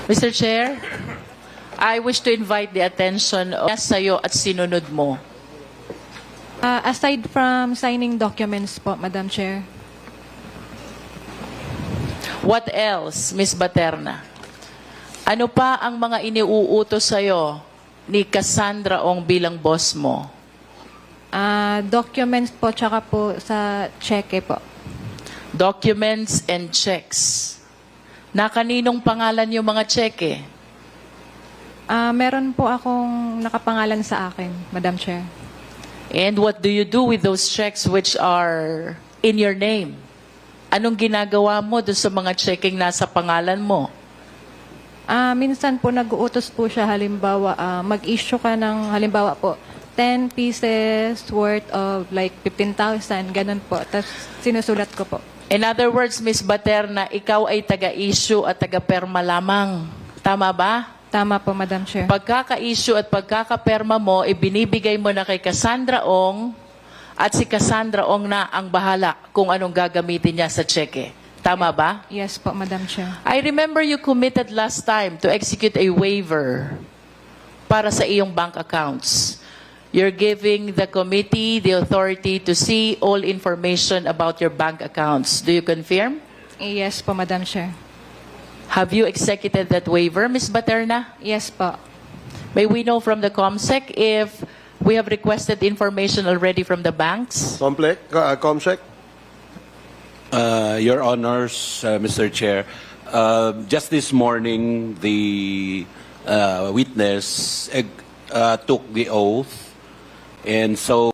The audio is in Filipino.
Mr. Chair, I wish to invite the attention of sa'yo at sinunod mo. Aside from signing documents po, Madam Chair. What else, Ms. Baterna? Ano pa ang mga iniuutos sa'yo ni Cassandra Ong bilang boss mo? Documents po, tsaka po sa cheque po. Documents and checks. Na kaninong pangalan yung mga cheque? Meron po akong nakapangalan sa akin, Madam Chair. And what do you do with those checks which are in your name? Anong ginagawa mo doon sa mga checking nasa pangalan mo? Minsan po nag-uutos po siya, halimbawa, mag-issue ka ng, halimbawa po, 10 pieces worth of like 15,000, ganun po. Tapos sinusulat ko po. In other words, Ms. Baterna, ikaw ay taga-issue at taga-perma lamang. Tama ba? Tama po, Madam Chair. Pagkaka-issue at pagkaka-perma mo, ibinibigay mo na kay Cassandra Ong at si Cassandra Ong na ang bahala kung anong gagamitin niya sa cheque. Tama ba? Yes po, Madam Chair. I remember you committed last time to execute a waiver para sa iyong bank accounts. You're giving the committee the authority to see all information about your bank accounts. Do you confirm? Yes po, Madam Chair. Have you executed that waiver, Ms. Baterna? Yes po. May we know from the COMSEC if we have requested information already from the banks? COMSEC? Your Honors, Mr. Chair, just this morning, the witness took the oath, and so